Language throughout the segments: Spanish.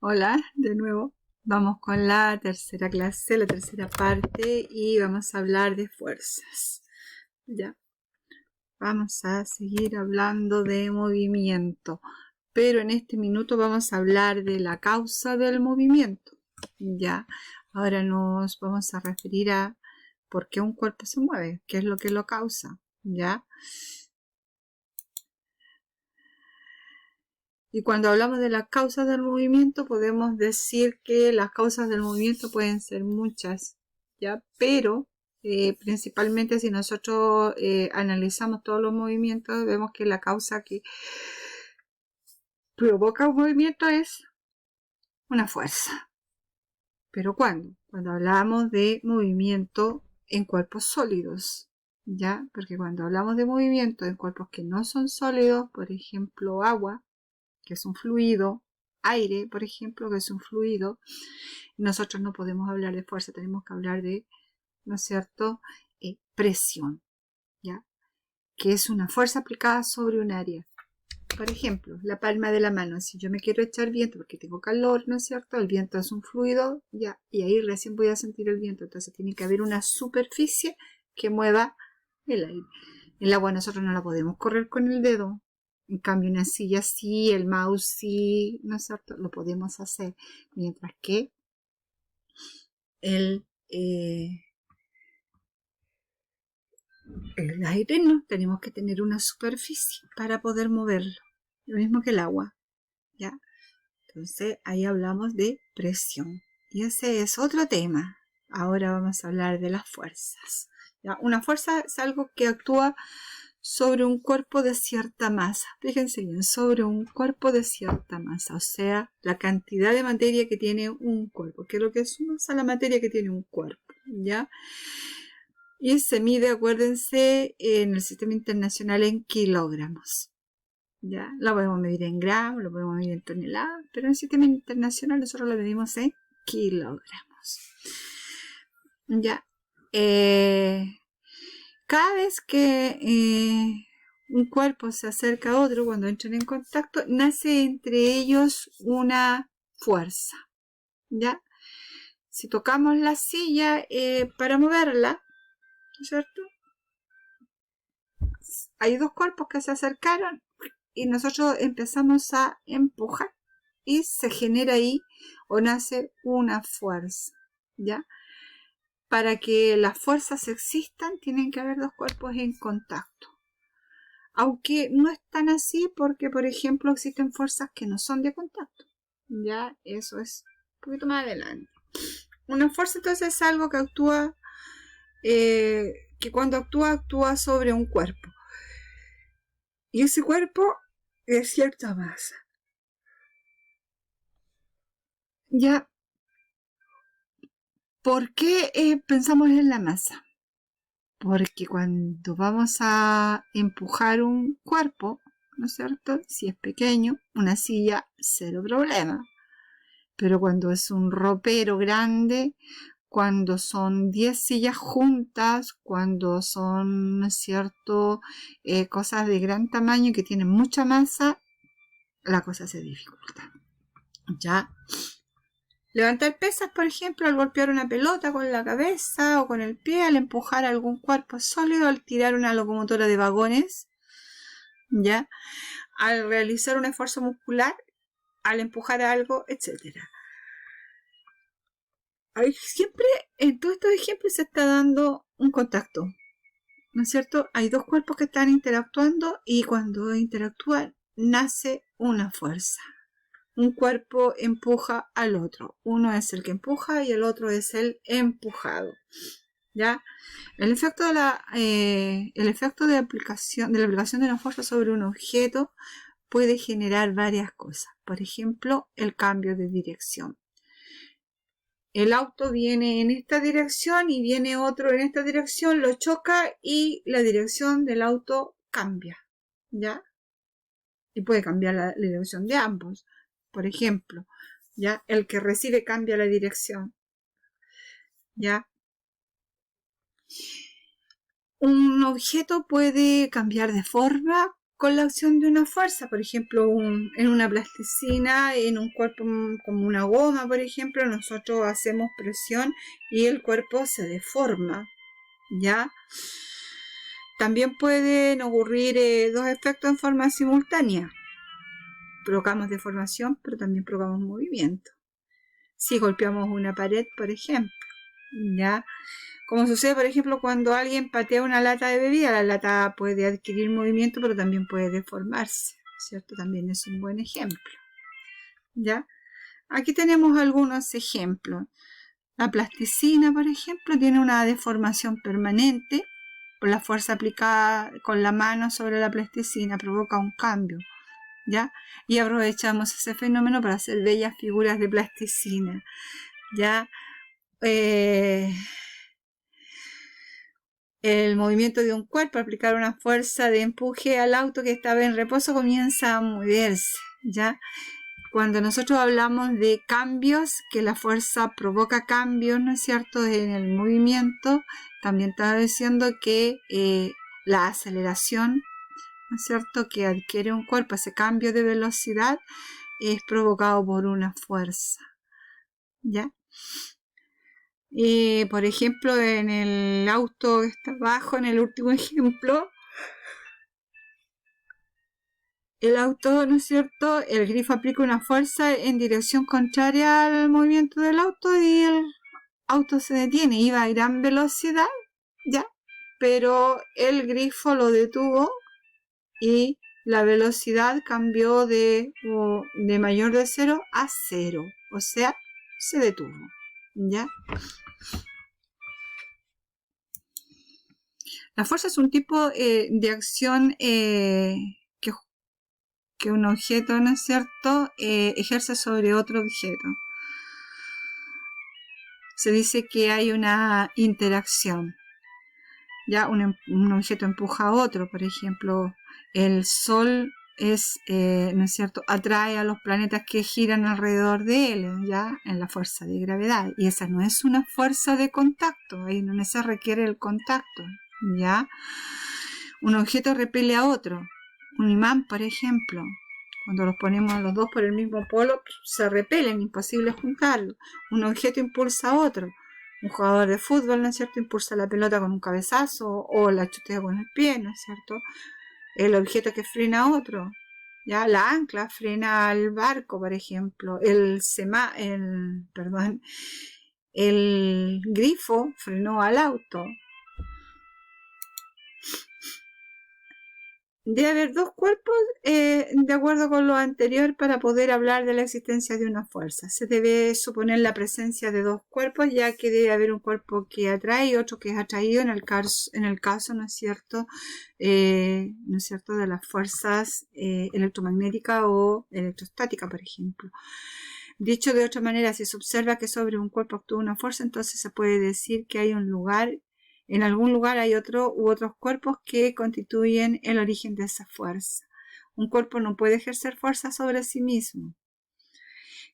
Hola, de nuevo. Vamos con la tercera clase, la tercera parte, y vamos a hablar de fuerzas. Ya. Vamos a seguir hablando de movimiento, pero en este minuto vamos a hablar de la causa del movimiento. Ya. Ahora nos vamos a referir a por qué un cuerpo se mueve, qué es lo que lo causa. Ya. Y cuando hablamos de las causas del movimiento, podemos decir que las causas del movimiento pueden ser muchas, ¿ya? Pero principalmente si nosotros analizamos todos los movimientos, vemos que la causa que provoca un movimiento es una fuerza. ¿Pero cuándo? Cuando hablamos de movimiento en cuerpos sólidos, ¿ya? Porque cuando hablamos de movimiento en cuerpos que no son sólidos, por ejemplo, agua, que es un fluido, aire, por ejemplo, que es un fluido, nosotros no podemos hablar de fuerza, tenemos que hablar de, ¿no es cierto?, presión, ¿ya? Que es una fuerza aplicada sobre un área. Por ejemplo, la palma de la mano, si yo me quiero echar viento porque tengo calor, ¿no es cierto?, el viento es un fluido, ya, y ahí recién voy a sentir el viento, entonces tiene que haber una superficie que mueva el aire. El agua nosotros no la podemos correr con el dedo. En cambio, una silla sí, el mouse sí, ¿no es cierto? Lo podemos hacer. Mientras que el aire no, tenemos que tener una superficie para poder moverlo. Lo mismo que el agua, ¿ya? Entonces, ahí hablamos de presión. Y ese es otro tema. Ahora vamos a hablar de las fuerzas, ¿ya? Una fuerza es algo que actúa sobre un cuerpo de cierta masa. Fíjense bien, sobre un cuerpo de cierta masa, o sea, la cantidad de materia que tiene un cuerpo, que es lo que es una sola materia que tiene un cuerpo, ¿ya? Y se mide, acuérdense, en el sistema internacional en kilogramos, ¿ya? Lo podemos medir en gramos, lo podemos medir en toneladas, pero en el sistema internacional nosotros lo medimos en kilogramos, ¿ya? Cada vez que un cuerpo se acerca a otro, cuando entran en contacto, nace entre ellos una fuerza, ¿ya? Si tocamos la silla para moverla, ¿no es cierto?, hay dos cuerpos que se acercaron y nosotros empezamos a empujar y se genera ahí o nace una fuerza, ¿ya? Para que las fuerzas existan, tienen que haber dos cuerpos en contacto. Aunque no es tan así porque, por ejemplo, existen fuerzas que no son de contacto. Ya, eso es un poquito más adelante. Una fuerza entonces es algo que actúa, que cuando actúa sobre un cuerpo. Y ese cuerpo es cierta masa. Ya, ¿por qué pensamos en la masa? Porque cuando vamos a empujar un cuerpo, ¿no es cierto?, si es pequeño, una silla, cero problema. Pero cuando es un ropero grande, cuando son 10 sillas juntas, cuando son, ¿no es cierto?, cosas de gran tamaño que tienen mucha masa, la cosa se dificulta. ¿Ya? Levantar pesas, por ejemplo, al golpear una pelota con la cabeza o con el pie, al empujar algún cuerpo sólido, al tirar una locomotora de vagones, ¿ya?, al realizar un esfuerzo muscular, al empujar algo, etc. Ahí siempre en todos estos ejemplos se está dando un contacto, ¿no es cierto? Hay dos cuerpos que están interactuando y cuando interactúan nace una fuerza. Un cuerpo empuja al otro. Uno es el que empuja y el otro es el empujado, ¿ya? El efecto de la aplicación de una fuerza sobre un objeto puede generar varias cosas. Por ejemplo, el cambio de dirección. El auto viene en esta dirección y viene otro en esta dirección, lo choca y la dirección del auto cambia, ¿ya? Y puede cambiar la dirección de ambos. Por ejemplo, ¿ya? El que recibe cambia la dirección, ¿ya? Un objeto puede cambiar de forma con la acción de una fuerza, por ejemplo, en una plasticina, en un cuerpo como una goma, por ejemplo, nosotros hacemos presión y el cuerpo se deforma, ¿ya? También pueden ocurrir dos efectos en forma simultánea. Provocamos deformación, pero también provocamos movimiento. Si golpeamos una pared, por ejemplo, ¿ya? Como sucede, por ejemplo, cuando alguien patea una lata de bebida, la lata puede adquirir movimiento, pero también puede deformarse, ¿cierto? También es un buen ejemplo, ¿ya? Aquí tenemos algunos ejemplos. La plasticina, por ejemplo, tiene una deformación permanente. Por la fuerza aplicada con la mano sobre la plasticina provoca un cambio, ¿ya? Y aprovechamos ese fenómeno para hacer bellas figuras de plasticina, ¿ya? El movimiento de un cuerpo, aplicar una fuerza de empuje al auto que estaba en reposo, comienza a moverse, ¿ya? Cuando nosotros hablamos de cambios, que la fuerza provoca cambios, ¿no es cierto?, en el movimiento, también está diciendo que la aceleración, ¿no es cierto?, que adquiere un cuerpo, ese cambio de velocidad, es provocado por una fuerza, ¿ya? Por ejemplo, en el auto que está abajo, en el último ejemplo, el auto, ¿no es cierto?, el grifo aplica una fuerza en dirección contraria al movimiento del auto y el auto se detiene, iba a gran velocidad, ¿ya? Pero el grifo lo detuvo y la velocidad cambió de mayor de 0 a 0, o sea, se detuvo, ¿ya? La fuerza es un tipo de acción que un objeto, ¿no es cierto?, ejerce sobre otro objeto. Se dice que hay una interacción. Ya un objeto empuja a otro, por ejemplo, el Sol ¿no es cierto?, atrae a los planetas que giran alrededor de él, ya, en la fuerza de gravedad. Y esa no es una fuerza de contacto, ahí no se requiere el contacto, ya. Un objeto repele a otro. Un imán, por ejemplo, cuando los ponemos a los dos por el mismo polo, se repelen, imposible juntarlos. Un objeto impulsa a otro. Un jugador de fútbol, ¿no es cierto?, impulsa la pelota con un cabezazo o la chutea con el pie, ¿no es cierto? El objeto que frena a otro. Ya, la ancla frena al barco, por ejemplo. El grifo frenó al auto. Debe haber dos cuerpos de acuerdo con lo anterior para poder hablar de la existencia de una fuerza. Se debe suponer la presencia de dos cuerpos, ya que debe haber un cuerpo que atrae y otro que es atraído en el caso, ¿no es cierto?, de las fuerzas electromagnéticas o electrostáticas, por ejemplo. Dicho de otra manera, si se observa que sobre un cuerpo actúa una fuerza, entonces se puede decir que hay un lugar. En algún lugar hay otro u otros cuerpos que constituyen el origen de esa fuerza. Un cuerpo no puede ejercer fuerza sobre sí mismo.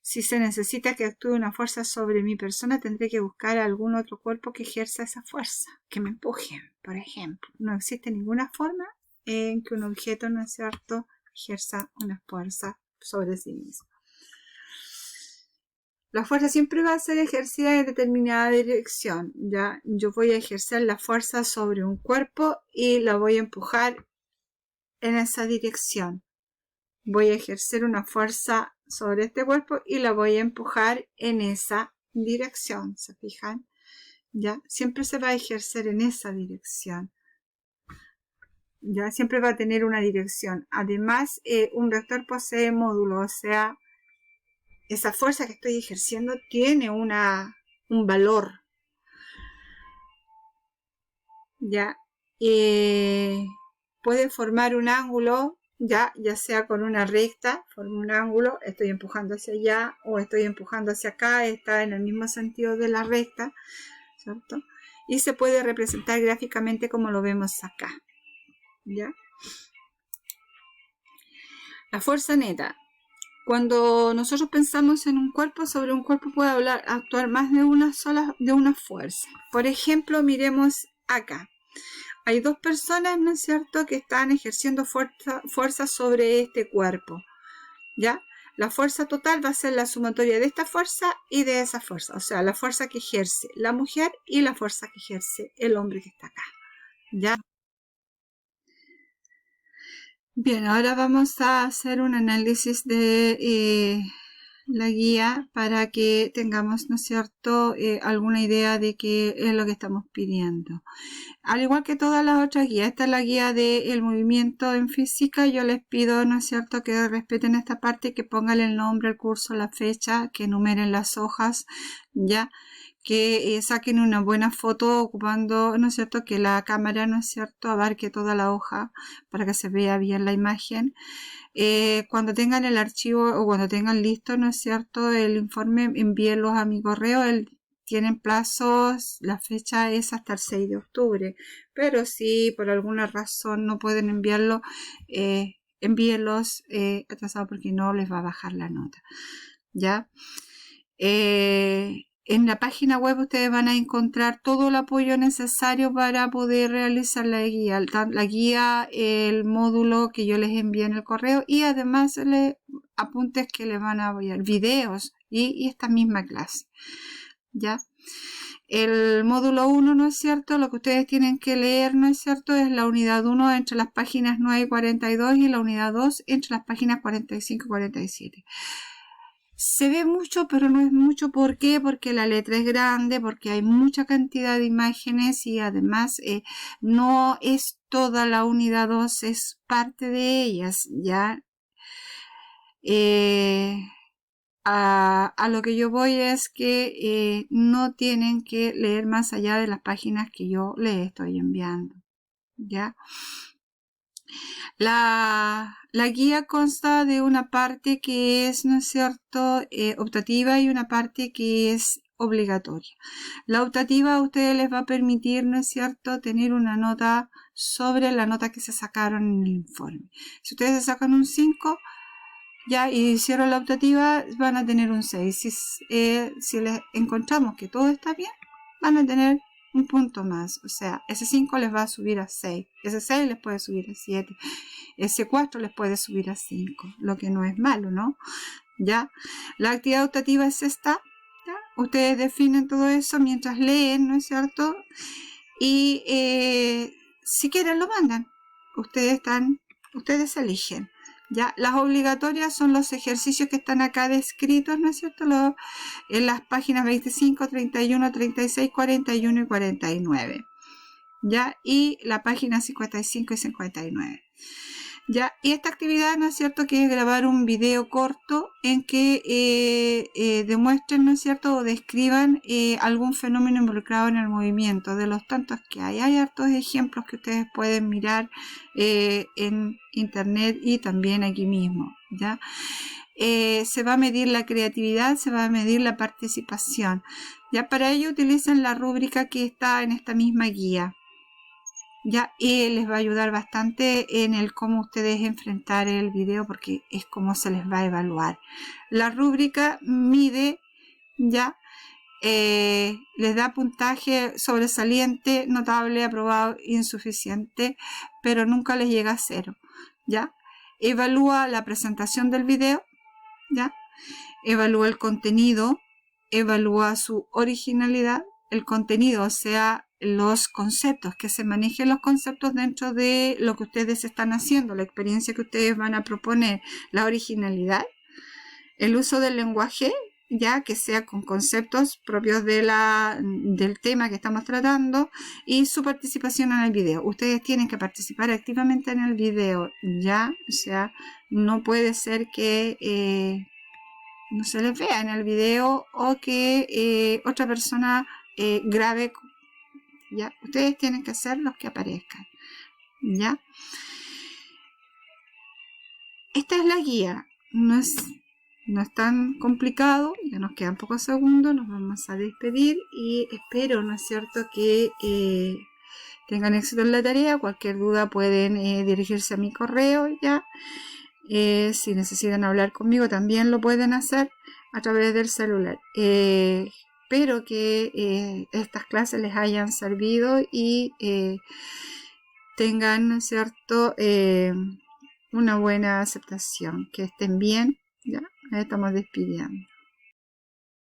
Si se necesita que actúe una fuerza sobre mi persona, tendré que buscar algún otro cuerpo que ejerza esa fuerza, que me empuje, por ejemplo. No existe ninguna forma en que un objeto, ¿no es cierto?, ejerza una fuerza sobre sí mismo. La fuerza siempre va a ser ejercida en determinada dirección, ¿ya? Yo voy a ejercer la fuerza sobre un cuerpo y la voy a empujar en esa dirección. Voy a ejercer una fuerza sobre este cuerpo y la voy a empujar en esa dirección, ¿se fijan? ¿Ya? Siempre se va a ejercer en esa dirección. ¿Ya? Siempre va a tener una dirección. Además, un vector posee módulo, o sea, esa fuerza que estoy ejerciendo tiene un valor, ¿ya? Puede formar un ángulo, ya sea con una recta, forma un ángulo, estoy empujando hacia allá o estoy empujando hacia acá, está en el mismo sentido de la recta, ¿cierto? Y se puede representar gráficamente como lo vemos acá, ¿ya? La fuerza neta. Cuando nosotros pensamos en un cuerpo, sobre un cuerpo puede actuar más de una fuerza. Por ejemplo, miremos acá. hay dos personas, ¿no es cierto?, que están ejerciendo fuerza sobre este cuerpo, ¿ya? La fuerza total va a ser la sumatoria de esta fuerza y de esa fuerza, o sea, la fuerza que ejerce la mujer y la fuerza que ejerce el hombre que está acá, ¿ya? Bien, ahora vamos a hacer un análisis de la guía para que tengamos, ¿no es cierto?, alguna idea de qué es lo que estamos pidiendo. Al igual que todas las otras guías, esta es la guía del movimiento en física. Yo les pido, ¿no es cierto?, que respeten esta parte, que pongan el nombre, el curso, la fecha, que numeren las hojas, ya, que saquen una buena foto ocupando, ¿no es cierto?, que la cámara, ¿no es cierto?, abarque toda la hoja para que se vea bien la imagen. Cuando tengan el archivo o cuando tengan listo, ¿no es cierto?, el informe, envíenlos a mi correo. Tienen plazos, la fecha es hasta el 6 de octubre, pero si por alguna razón no pueden enviarlo, envíenlos atrasados, porque no les va a bajar la nota, ¿ya? En la página web ustedes van a encontrar todo el apoyo necesario para poder realizar la guía, el módulo que yo les envié en el correo, y además apuntes que les van a enviar, videos y esta misma clase, ¿ya? El módulo 1, ¿no es cierto?, lo que ustedes tienen que leer, ¿no es cierto?, es la unidad 1 entre las páginas 9 y 42 y la unidad 2 entre las páginas 45 y 47. Se ve mucho, pero no es mucho. ¿Por qué? Porque la letra es grande, porque hay mucha cantidad de imágenes y además no es toda la unidad 2, es parte de ellas, ¿ya? A lo que yo voy es que no tienen que leer más allá de las páginas que yo les estoy enviando, ¿ya? La guía consta de una parte que es, ¿no es cierto?, optativa, y una parte que es obligatoria. La optativa a ustedes les va a permitir, ¿no es cierto?, tener una nota sobre la nota que se sacaron en el informe. Si ustedes se sacan un 5, ya, y hicieron la optativa, van a tener un 6. Si les encontramos que todo está bien, van a tener un punto más, o sea, ese 5 les va a subir a 6, ese 6 les puede subir a 7, ese 4 les puede subir a 5, lo que no es malo, ¿no? Ya, la actividad optativa es esta, ¿ya? Ustedes definen todo eso mientras leen, ¿no es cierto? Y si quieren lo mandan, ustedes eligen. Ya, las obligatorias son los ejercicios que están acá descritos, ¿no es cierto?, en las páginas 25, 31, 36, 41 y 49, ya, y la página 55 y 59. Ya, y esta actividad, ¿no es cierto?, que es grabar un video corto en que demuestren, ¿no es cierto?, o describan algún fenómeno involucrado en el movimiento, de los tantos que hay. Hay hartos ejemplos que ustedes pueden mirar en internet y también aquí mismo, ¿ya? Se va a medir la creatividad, se va a medir la participación. Ya, para ello utilizan la rúbrica que está en esta misma guía. Ya, y les va a ayudar bastante en el cómo ustedes enfrentar el video, porque es como se les va a evaluar. La rúbrica mide, ya, les da puntaje sobresaliente, notable, aprobado, insuficiente, pero nunca les llega a 0, ya. Evalúa la presentación del video, ya, evalúa el contenido, evalúa su originalidad, el contenido, o sea, los conceptos, que se manejen los conceptos dentro de lo que ustedes están haciendo, la experiencia que ustedes van a proponer, la originalidad, el uso del lenguaje, ya que sea con conceptos propios del tema que estamos tratando, y su participación en el video. Ustedes tienen que participar activamente en el video, ya, o sea, no puede ser que no se les vea en el video o que otra persona grabe, ¿ya? Ustedes tienen que ser los que aparezcan, ¿ya? Esta es la guía, no es tan complicado. Ya nos quedan pocos segundos, nos vamos a despedir y espero, ¿no es cierto?, que tengan éxito en la tarea. Cualquier duda pueden dirigirse a mi correo, ¿ya? Si necesitan hablar conmigo también lo pueden hacer a través del celular. Espero que estas clases les hayan servido y tengan, ¿no es cierto?, una buena aceptación, que estén bien. Ya, ahí estamos despidiendo.